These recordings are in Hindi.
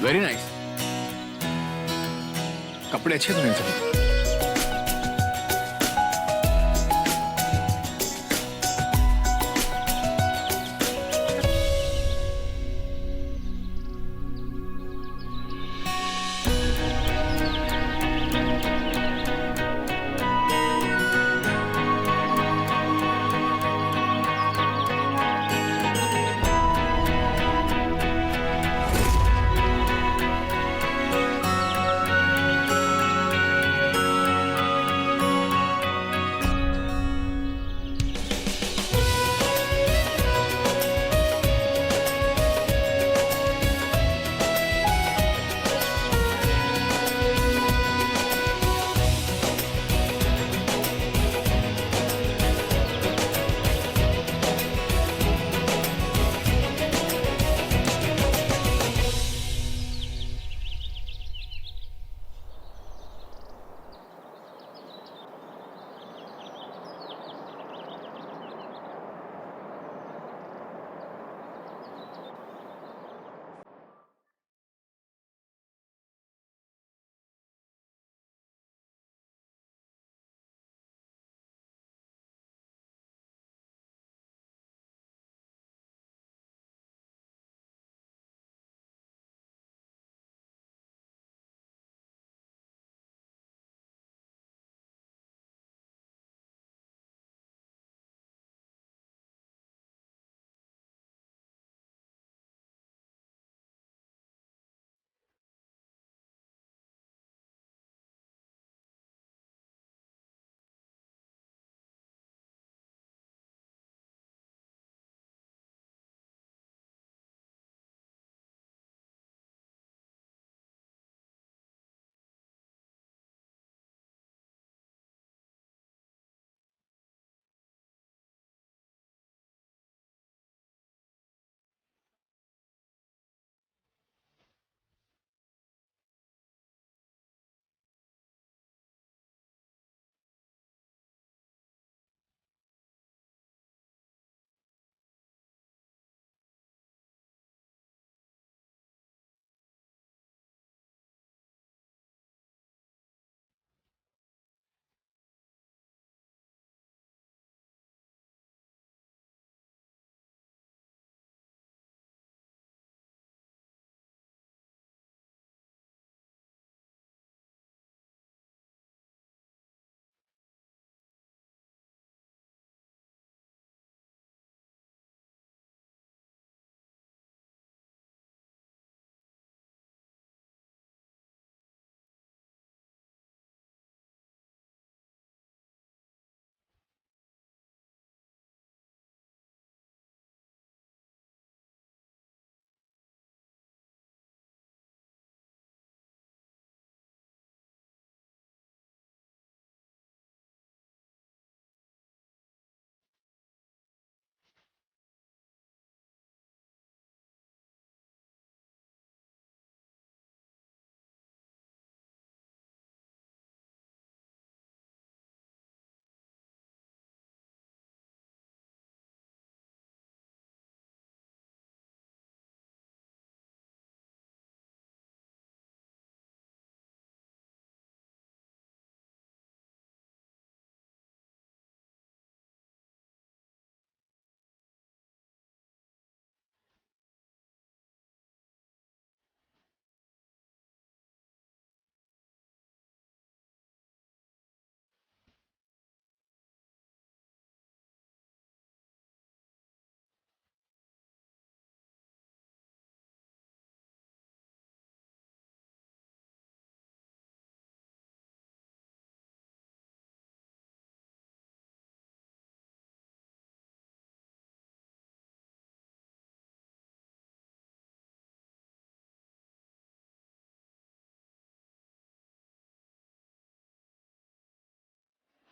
Very nice. कपड़े अच्छे धुने थे।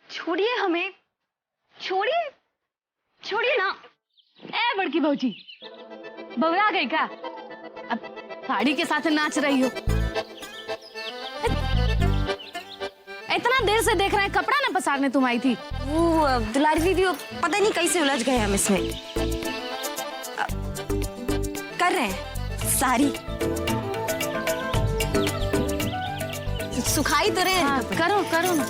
छोड़िए हमें, छोड़िए, छोड़िए ना। ए बड़की भौजी, बवरा गई क्या? अब साड़ी के साथ नाच रही हो। इतना देर से देख रहे हैं, कपड़ा ना पसारने तुम आई थी। वो दुलारी दीदी पता नहीं कैसे उलझ गए हम इसमें। कर रहे हैं सारी सुखाई तो रहे हैं। हाँ, करो करो ना।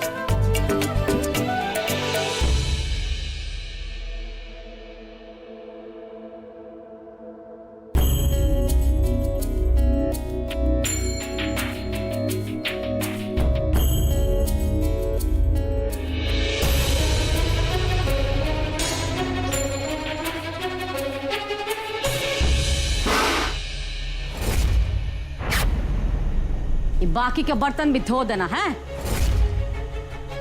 बाकी के बर्तन भी धो देना है।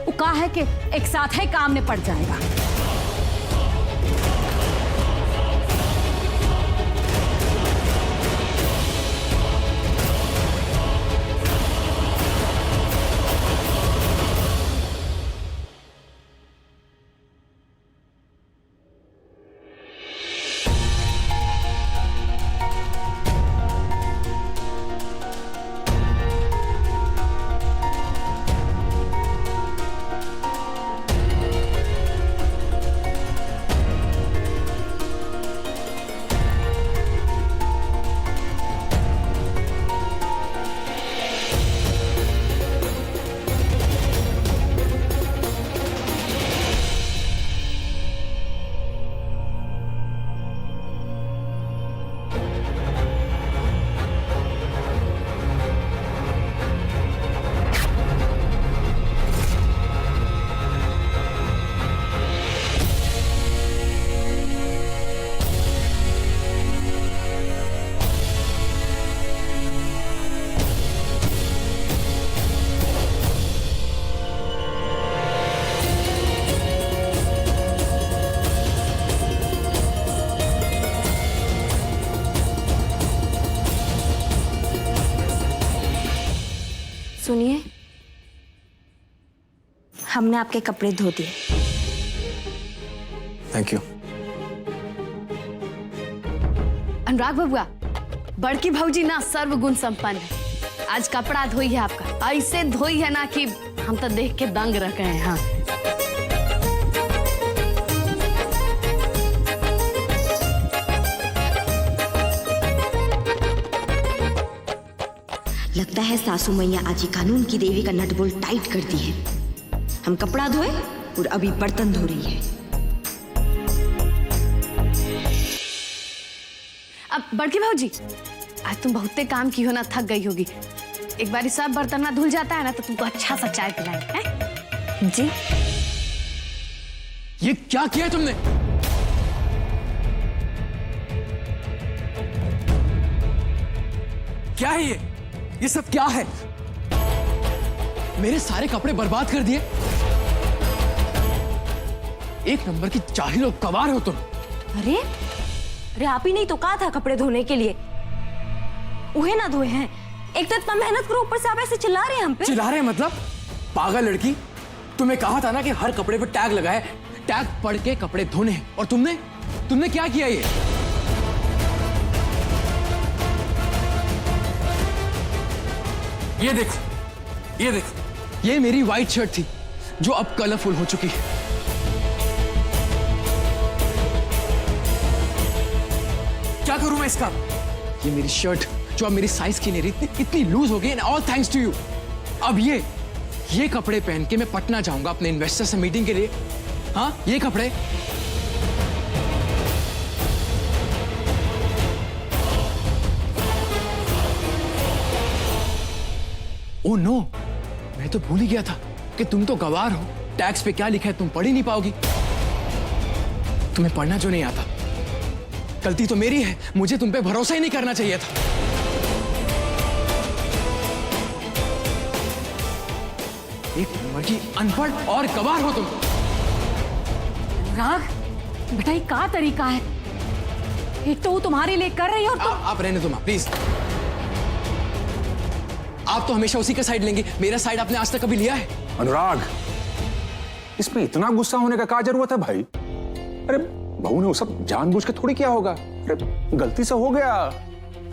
वो कहा है कि एक साथ ही काम में पड़ जाएगा। सुनिए, हमने आपके कपड़े धो दिए। Thank you. अनुराग बबुआ, बड़की भौजी ना सर्वगुण संपन्न है। आज कपड़ा धोई है आपका, ऐसे धोई है ना कि हम तो देख के दंग रह गए हैं। हाँ, लगता है सासू मैया आज ही कानून की देवी का नट बोल्ट टाइट कर दी है। हम कपड़ा धोए और अभी बर्तन धो रही है। अब बड़की भौजी, आज तुम बहुते काम की हो ना, थक गई होगी। एक बार सब बर्तन ना धुल जाता है ना तो तुमको अच्छा सा चाय पिलाएंगे हैं? जी ये क्या किया है तुमने? क्या है ये सब क्या है? मेरे सारे कपड़े बर्बाद कर दिए। एक नंबर की जाहिल और गवार हो तुम। अरे अरे, आप ही नहीं तो कहा था कपड़े धोने के लिए, उहे ना धोए हैं। एक तो इतना मेहनत करो, ऊपर से आप ऐसे चिल्ला रहे हैं हम पे। चिल्ला रहे हैं मतलब? पागल लड़की, तुम्हें कहा था ना कि हर कपड़े पे टैग लगा है, टैग पढ़ के कपड़े धोने हैं। और तुमने क्या किया? ये देखो, ये मेरी व्हाइट शर्ट थी जो अब कलरफुल हो चुकी है। क्या करूं मैं इसका? ये मेरी शर्ट जो अब मेरी साइज की नहीं रही, इतनी लूज हो गई, and all thanks to you. अब ये कपड़े पहन के मैं पटना जाऊंगा अपने इन्वेस्टर से मीटिंग के लिए। हाँ, ये कपड़े। ओह नो, मैं तो भूल ही गया था कि तुम तो गवार हो। टैक्स पे क्या लिखा है तुम पढ़ ही नहीं पाओगी। तुम्हें पढ़ना जो नहीं आता। गलती तो मेरी है, मुझे तुम पे भरोसा ही नहीं करना चाहिए था। एक नंबर की अनपढ़ और गवार हो तुम। राग, बेटा ये क्या तरीका है? एक तो वो तुम्हारे लिए कर रही है और तुम। आप रहने दो मां, प्लीज। आप तो हमेशा उसी का साइड लेंगे, मेरा साइड आपने आज तक कभी लिया है? अनुराग, इसमें इतना गुस्सा होने का क्या जरूरत है भाई? अरे बहू ने वो सब जानबूझ के थोड़ी किया होगा। अरे गलती से हो गया,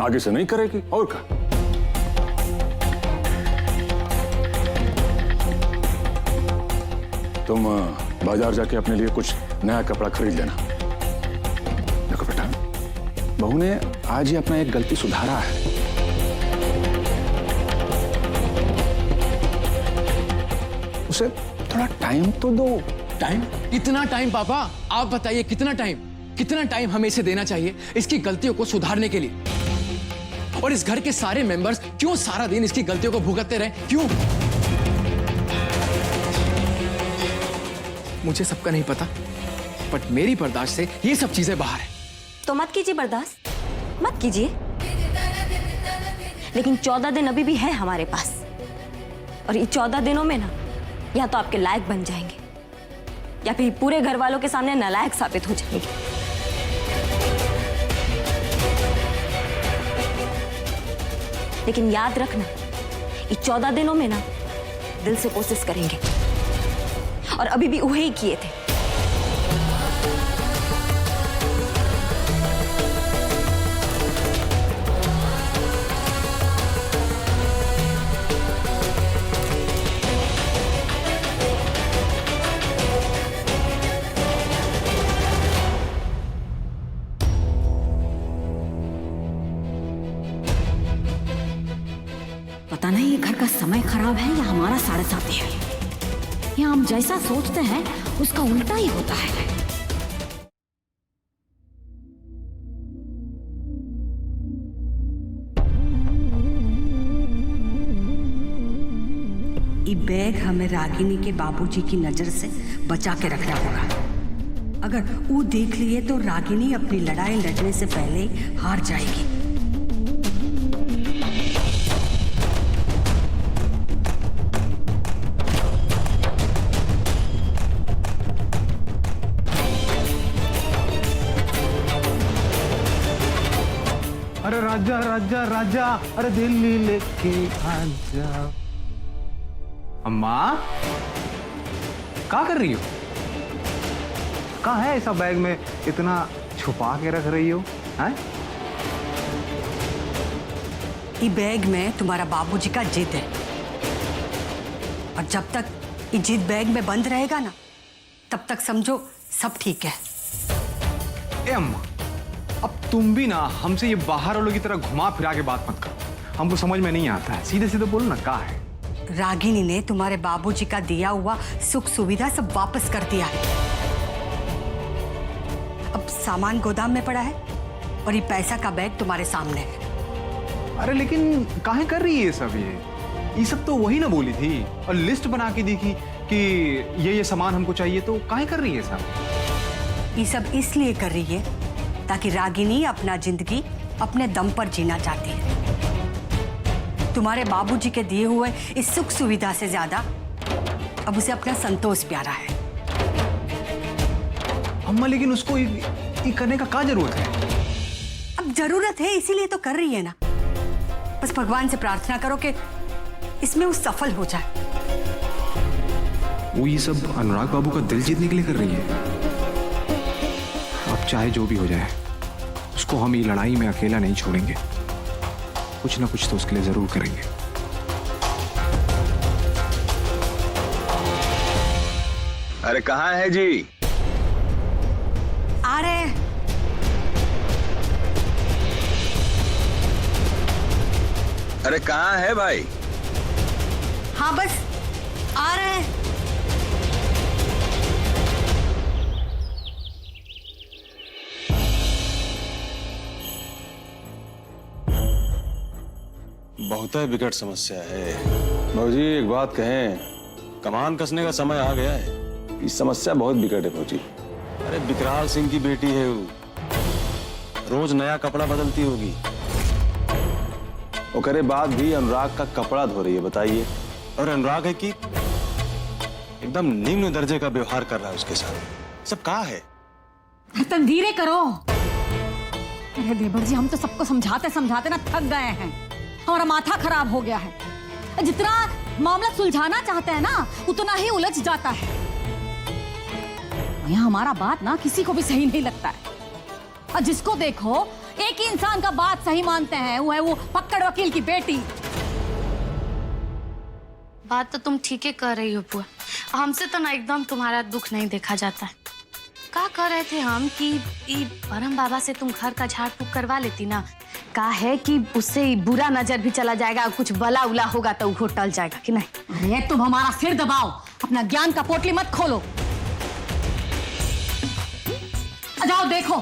आगे से नहीं करेगी और क्या। तुम बाजार जाके अपने लिए कुछ नया कपड़ा खरीद लेना। देखो बेटा, बहू ने आज ही अपना एक गलती सुधारा है। उसे थोड़ा टाइम तो दो। टाइम? कितना टाइम पापा? आप बताइए कितना टाइम? कितना टाइम हमें इसे देना चाहिए इसकी गलतियों को सुधारने के लिए? और इस घर के सारे मेंबर्स क्यों सारा दिन इसकी गलतियों को भुगतते रहे? क्यों? मुझे सबका नहीं पता, बट मेरी बर्दाश्त से ये सब चीजें बाहर है। तो मत कीजिए बर्दाश्त, मत कीजिए। लेकिन 14 दिन अभी भी है हमारे पास, और ये 14 दिनों में ना या तो आपके लायक बन जाएंगे या फिर पूरे घर वालों के सामने नालायक साबित हो जाएंगे। लेकिन याद रखना, ये 14 दिनों में ना दिल से कोशिश करेंगे, और अभी भी वही किए थे। पता नहीं ये घर का समय खराब है या हमारा 7:30 है। या हम जैसा सोचते हैं उसका उल्टा ही होता है। ये बैग हमें रागिनी के बाबूजी की नजर से बचा के रखना होगा। अगर वो देख लिए तो रागिनी अपनी लड़ाई लड़ने से पहले हार जाएगी। अरे राजा राजा राजा, अरे दिल्ली लेके आजा। अम्मा क्या कर रही हो? कहाँ है ऐसा बैग में इतना छुपा के रख रही हो? हैं? ये बैग में तुम्हारा बाबूजी का जिद है, और जब तक ये जिद बैग में बंद रहेगा ना, तब तक समझो सब ठीक है। ए अम्मा, अब तुम भी ना हमसे ये बाहर वालों की तरह घुमा फिरा के बात मत करो, हमको समझ में नहीं आता है। सीधे सीधे बोलो ना, क्या है? रागिनी ने तुम्हारे बाबूजी का दिया हुआ सुख सुविधा सब वापस कर दिया है। अब सामान गोदाम में पड़ा है और ये पैसा का बैग तुम्हारे सामने है। अरे लेकिन काहे कर रही है ये सब? ये सब तो वही ना बोली थी, और लिस्ट बना के देखी कि ये सामान हमको चाहिए, तो काहे कर रही है सब? ये सब इसलिए कर रही है ताकि रागिनी अपना जिंदगी अपने दम पर जीना चाहती है। तुम्हारे बाबूजी के दिए हुए इस सुख सुविधा से ज्यादा अब उसे अपना संतोष प्यारा है। अम्मा लेकिन उसको ये करने का क्या जरूरत है? अब जरूरत है इसीलिए तो कर रही है ना। बस भगवान से प्रार्थना करो कि इसमें वो सफल हो जाए। वो ये सब अनुराग बाबू का दिल जीतने के लिए कर रही है। अब चाहे जो भी हो जाए, उसको हम ये लड़ाई में अकेला नहीं छोड़ेंगे। कुछ ना कुछ तो उसके लिए जरूर करेंगे। अरे कहाँ है जी? आ रहे हैं। अरे कहाँ है भाई? हाँ बस आ रहे हैं। बहुत ही विकट समस्या है। भौजी एक बात कहें, कमान कसने का समय आ गया है। ये समस्या बहुत विकट है भौजी। अरे विकराल सिंह की बेटी है वो, रोज नया कपड़ा बदलती होगी। वो करे बाद भी अनुराग का कपड़ा धो रही है, बताइए। और अनुराग है कि एकदम निम्न दर्जे का व्यवहार कर रहा है उसके साथ। सब कहाँ है? तुम धीरे करो। अरे देवर जी, हम तो सबको समझाते समझाते ना थक गए हैं। हमारा माथा खराब हो गया है। जितना मामला सुलझाना चाहते हैं ना, उतना ही उलझ जाता है। यहाँ हमारा बात ना किसी को भी सही नहीं लगता है। और जिसको देखो एक ही इंसान का बात सही मानते हैं, वो है वो पक्कड़ वकील की बेटी। बात तो तुम ठीक ही कर रही हो बुआ। हमसे तो ना एकदम तुम्हारा दुख नहीं देखा जाता है। क्या कर रहे थे हम कि परम बाबा से तुम घर का झाड़ फूक करवा लेती ना। का है कि उससे बुरा नजर भी चला जाएगा और कुछ बला उला होगा तो वो टल जाएगा कि नहीं। अरे तुम हमारा सिर दबाओ, अपना ज्ञान का पोटली मत खोलो। जाओ देखो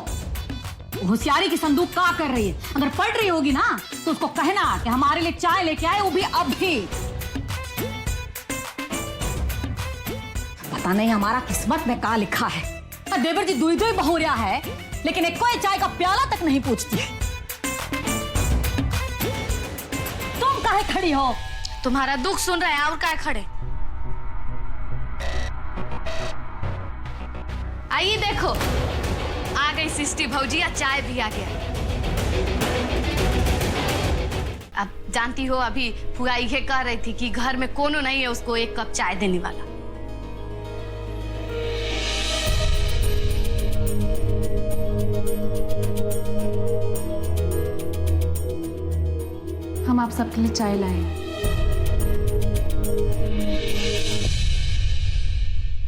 होशियारी की संदूक क्या कर रही है। अगर पढ़ रही होगी ना तो उसको कहना कि हमारे लिए चाय लेके आए, वो भी अभी। पता नहीं हमारा किस्मत में क्या लिखा है। देवर जी दुई दुई बहुरिया है, लेकिन एक कोई चाय का प्याला तक नहीं पूछती है। तुम काहे खड़ी हो? तुम्हारा दुख सुन रहे हैं और क्या खड़े। आइए देखो, आ गई सिस्टी भौजी, या चाय भी आ गया। अब जानती हो अभी फुआ ये कह रही थी कि घर में कोनो नहीं है उसको एक कप चाय देने वाला। हम आप सबके लिए चाय लाए।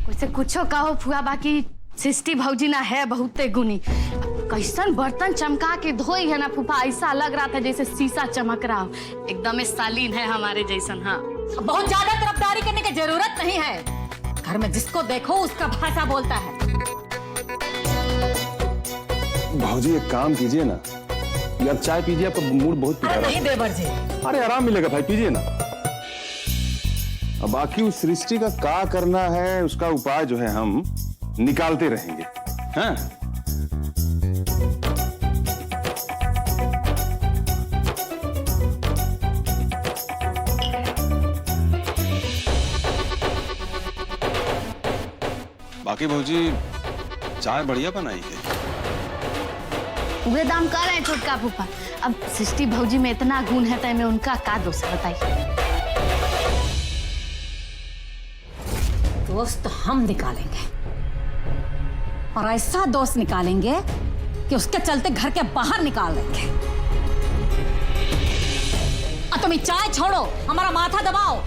वैसे कुछो कहो फुआ, बाकी सिस्टी भौजी ना है बहुते गुनी। कैसन बर्तन चमका के धोई है ना फूफा, ऐसा लग रहा था जैसे शीशा चमक रहा हो। एकदम सालीन है हमारे जैसन। हाँ, बहुत ज्यादा तरफदारी करने की जरूरत नहीं है। घर में जिसको देखो उसका भाषा बोलता है। भाजी एक काम कीजिए ना, यार चाय पीजिए, आपका मूड बहुत अरे नहीं देवर जी, अरे आराम मिलेगा भाई, पीजिए ना। अब बाकी उस सृष्टि का क्या करना है उसका उपाय जो है हम निकालते रहेंगे। हाँ? बाकी भौजी चाय बढ़िया बनाई है। वे दाम कर रहे हैं छोटका फूफा। अब सिस्टी भौजी में इतना गुण है तो में उनका का दोष है बताइए। दोस्त तो हम निकालेंगे, और ऐसा दोस्त निकालेंगे कि उसके चलते घर के बाहर निकाल देंगे। अब तुम चाय छोड़ो, हमारा माथा दबाओ।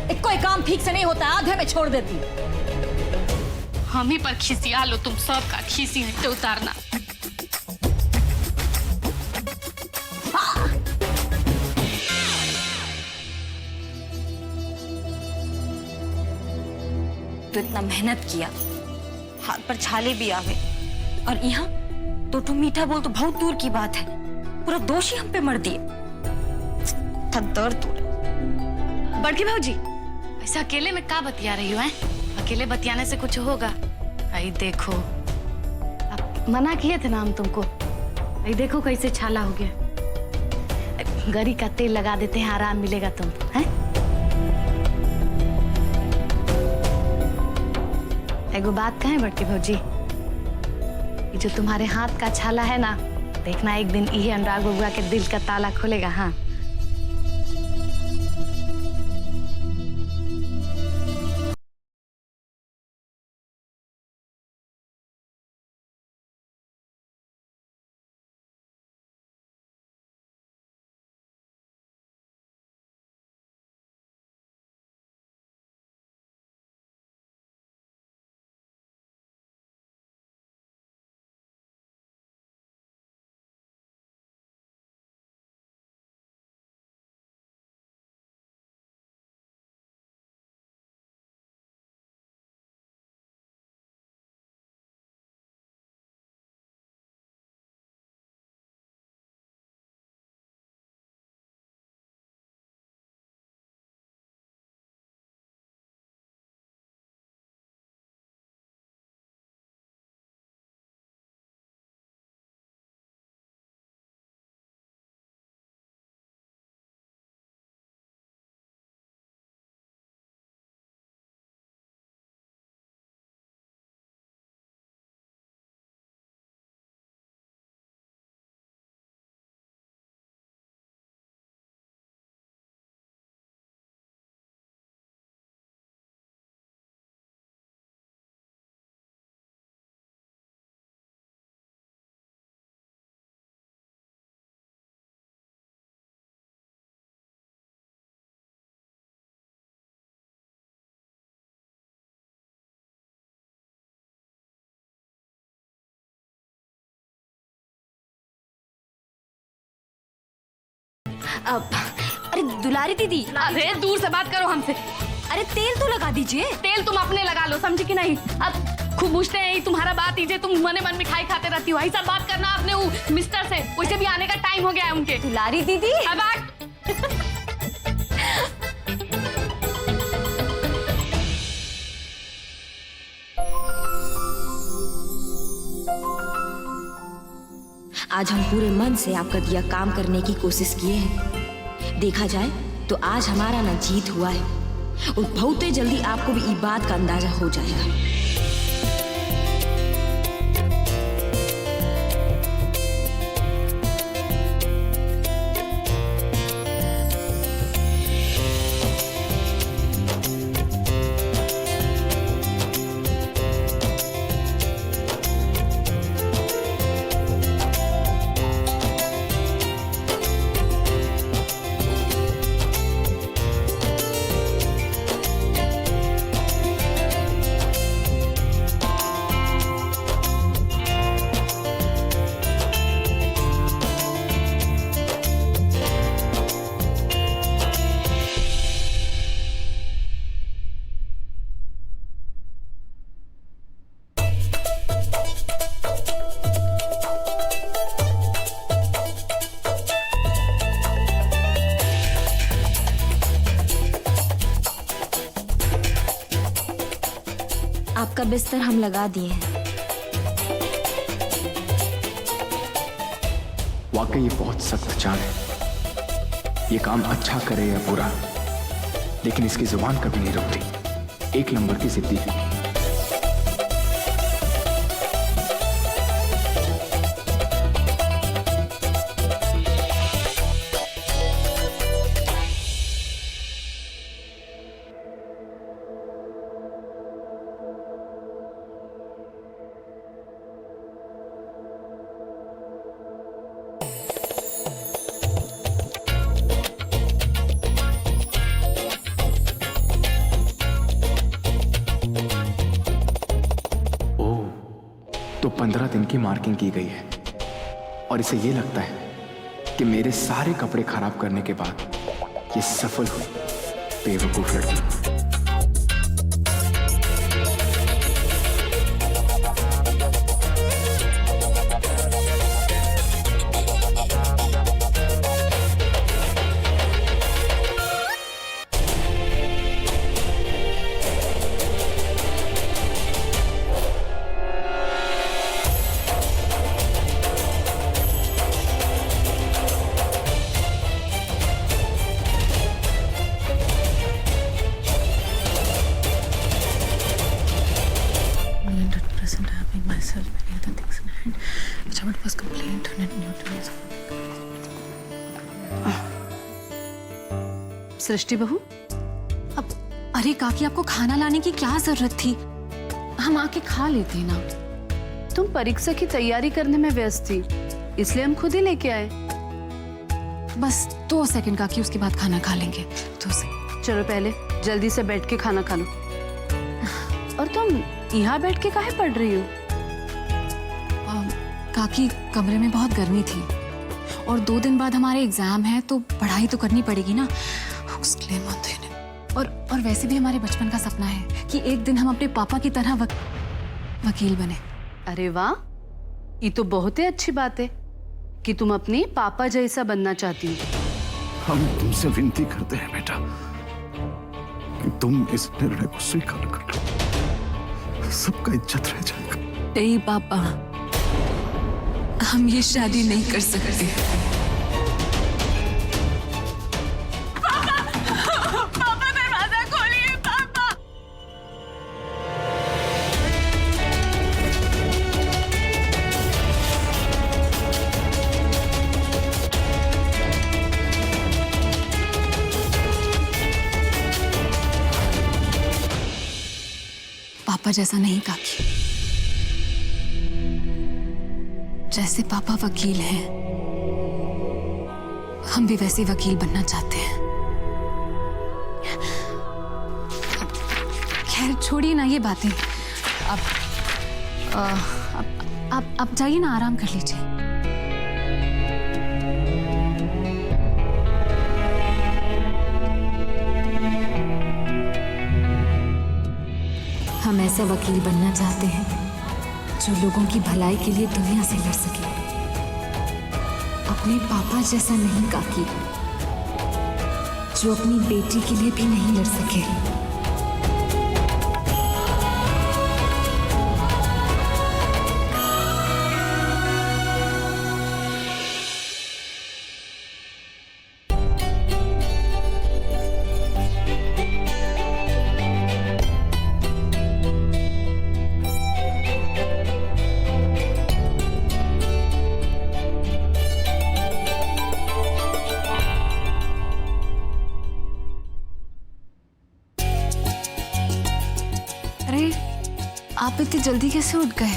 एक कोई काम ठीक से नहीं होता, आधे में छोड़ देती। हम ही पर खिसिया लो, तुम सब का खिसी है तो उतारना। तो इतना मेहनत किया, हाथ पर छाले भी आ गए, और यहाँ तो मीठा बोल तो बहुत दूर की बात है, पूरा दोष ही हम पे मर दिए। दर्द हो रहा। बड़की भौजी ऐसा अकेले में का बतिया रही हो? अकेले बतियाने से कुछ होगा? आई देखो, अब मना किए थे ना हम तुमको। आई देखो कैसे छाला हो गया। गरी का तेल लगा देते हैं, आराम मिलेगा तुमको। हैं? एगो बात कहें बड़की भौजी, ये जो तुम्हारे हाथ का छाला है ना, देखना एक दिन ये अनुराग बबुआ के दिल का ताला खोलेगा। हाँ। अरे दुलारी दीदी, अरे दूर से बात करो हमसे। अरे तेल तो लगा दीजिए। तेल तुम अपने लगा लो, समझे कि नहीं? अब खूब पूछते हैं तुम्हारा बात कीजिए, तुम मने मन मिठाई खाते रहती हो। ऐसा बात करना आपने वो मिस्टर से, वैसे भी आने का टाइम हो गया है उनके। दुलारी दीदी अब आज हम पूरे मन से आपका दिया काम करने की कोशिश किए हैं। देखा जाए तो आज हमारा ना जीत हुआ है और बहुत ही जल्दी आपको भी इस बात का अंदाजा हो जाएगा। आपका बिस्तर हम लगा दिए हैं। वाकई ये बहुत सख्त जान है। ये काम अच्छा करे या बुरा, लेकिन इसकी जुबान कभी नहीं रुकती। एक नंबर की जिद्दी है। तो 15 दिन की मार्किंग की गई है और इसे ये लगता है कि मेरे सारे कपड़े खराब करने के बाद ये सफल हुई। बेवकूफ लड़की। सृष्टि बहू, अब अरे काकी, आपको खाना लाने की क्या जरूरत थी? हम आके खा लेते ना। तुम परीक्षा की तैयारी करने में व्यस्त थी, इसलिए हम खुद ही लेके आए। बस 2 सेकंड काकी, उसके बाद खाना खा लेंगे। 2 सेकंड। चलो पहले जल्दी से बैठ के खाना खा लो। और तुम यहाँ बैठ के काहे पढ़ रही हो? काकी, कमरे में बहुत गर्मी थी और 2 दिन बाद हमारे एग्जाम है, तो पढ़ाई तो करनी पड़ेगी ना, उसके लिए मन देने। और वैसे भी हमारे बचपन का सपना है कि एक दिन हम अपने पापा की तरह वकील बने। अरे वाह, ये तो बहुत ही अच्छी बात है कि तुम अपने पापा जैसा बनना चाहती हो। हम तुमसे विनती करते हैं बेटा कि तुम इस निर्णय को स्वीकार कर लो। सबका इज्जत रह जाएगा। नहीं पापा, हम ये शादी नहीं कर सकते। पापा दरवाजा खोलिए, पापा। पापा जैसा नहीं काकी। जैसे पापा वकील हैं, हम भी वैसे वकील बनना चाहते हैं। खैर छोड़िए ना ये बातें। अब जाइए ना, आराम कर लीजिए। हम ऐसा वकील बनना चाहते हैं जो लोगों की भलाई के लिए दुनिया से लड़ सके, अपने पापा जैसा नहीं काकी, जो अपनी बेटी के लिए भी नहीं लड़ सके। अरे, आप इतनी जल्दी कैसे उठ गए?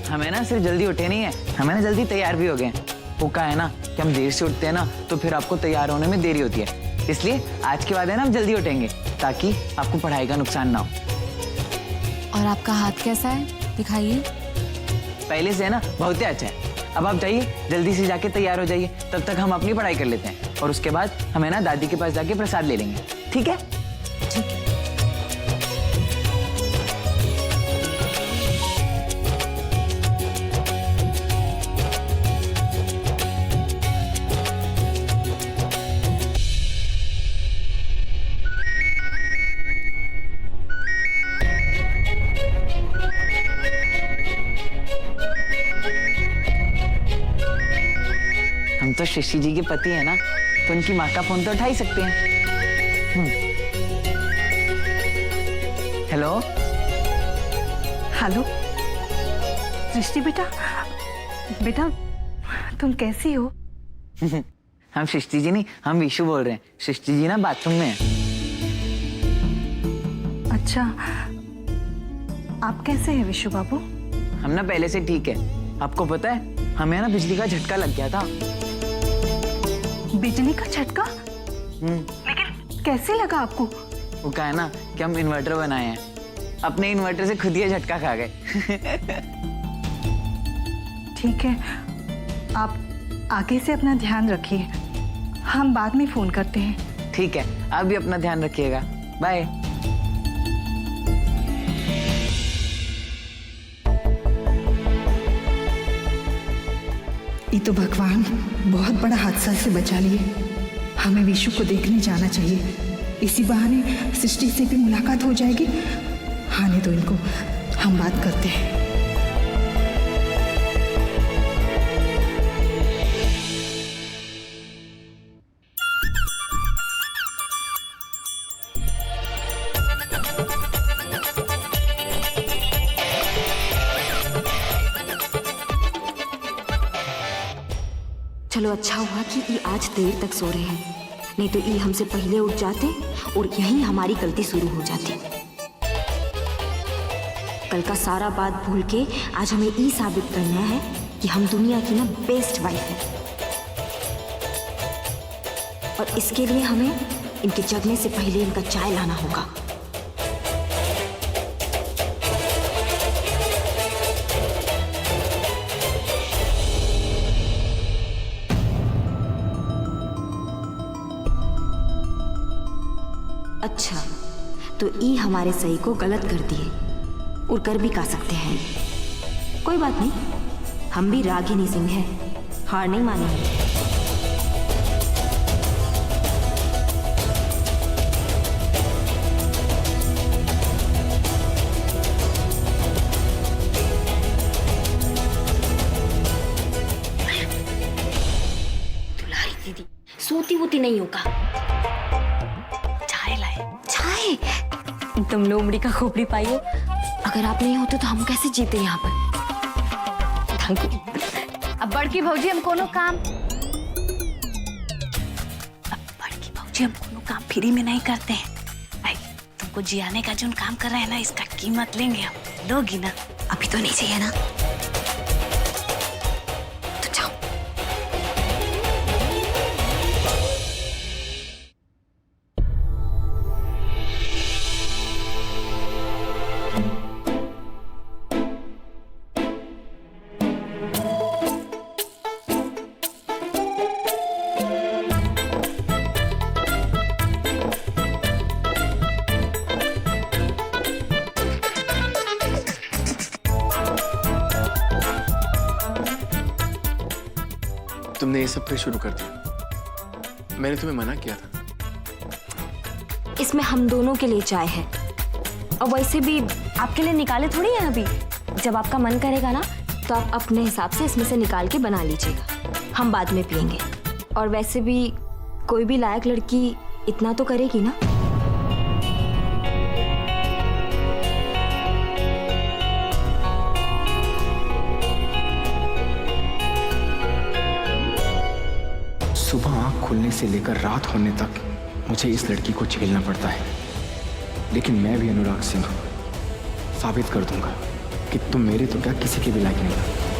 हमें ना सिर्फ जल्दी उठे नहीं है, हमें ना जल्दी तैयार भी हो गए हैं। वो क्या है ना कि हम देर से उठते हैं ना तो फिर आपको तैयार होने में देरी होती है, इसलिए आज के बाद है ना हम जल्दी उठेंगे ताकि आपको पढ़ाई का नुकसान ना हो। और आपका हाथ कैसा है, दिखाइए। पहले से है ना बहुत ही अच्छा है। अब आप जाइए, जल्दी से जाके तैयार हो जाइए, तब तक हम अपनी पढ़ाई कर लेते हैं और उसके बाद हमें ना दादी के पास जाके प्रसाद ले लेंगे, ठीक है? ठीक है। हम तो शशि जी के पति है ना, तो उनकी माँ का फोन तो उठा ही सकते हैं। हेलो हेलो सृष्टि बेटा, बेटा तुम कैसी हो? हम सृष्टि जी नहीं, हम विशु बोल रहे हैं। सृष्टि जी ना बाथरूम में है। अच्छा, आप कैसे हैं विशु बाबू? हम ना पहले से ठीक है। आपको पता है हमें ना बिजली का झटका लग गया था। बिजली का झटका? लेकिन कैसे लगा आपको? वो क्या है ना कि हम इन्वर्टर बनाए हैं, अपने इन्वर्टर से खुद ही झटका खा गए। ठीक है, आप आगे से अपना ध्यान रखिए, हम बाद में फोन करते हैं। ठीक है, आप भी अपना ध्यान रखिएगा। बाय। ये तो भगवान बहुत बड़ा हादसा से बचा लिए। हमें विशु को देखने जाना चाहिए, इसी बहाने सृष्टि से भी मुलाकात हो जाएगी। आने दो इनको, हम बात करते हैं। चलो अच्छा हुआ कि ये आज देर तक सो रहे हैं, नहीं तो ये हमसे पहले उठ जाते और यहीं हमारी गलती शुरू हो जाती। कल का सारा बात भूल के आज हमें ये साबित करना है कि हम दुनिया की ना बेस्ट वाइफ है, और इसके लिए हमें इनके जगने से पहले इनका चाय लाना होगा। अच्छा, तो ई हमारे सही को गलत कर दिए और कर भी का सकते हैं। कोई बात नहीं, हम भी रागिनी सिंह हैं, हार नहीं मानेंगे। दुलारी दीदी सोती होती नहीं होगा। एकदम लोमड़ी का खोपड़ी पाइयो। अगर आप नहीं होते तो हम कैसे जीते यहाँ पर? Thank you. अब बड़की भौजी हम कोनो काम फ्री में नहीं करते हैं भाई। तुमको जियाने का जो काम कर रहे हैं ना, इसका कीमत लेंगे हम। दोगी ना? अभी तो नहीं चाहिए ना, तो जाओ। तुमने ये सब फिर शुरू कर दिया। मैंने तुम्हें मना किया था। इसमें हम दोनों के लिए चाय है, और वैसे भी आपके लिए निकाले थोड़ी है अभी। जब आपका मन करेगा ना तो आप अपने हिसाब से इसमें से निकाल के बना लीजिएगा, हम बाद में पियेंगे। और वैसे भी कोई भी लायक लड़की इतना तो करेगी ना। सुबह आंख खुलने से लेकर रात होने तक मुझे इस लड़की को झेलना पड़ता है, लेकिन मैं भी अनुराग सिंह साबित कर दूंगा कि तुम मेरे तो क्या किसी के भी लायक नहीं हो।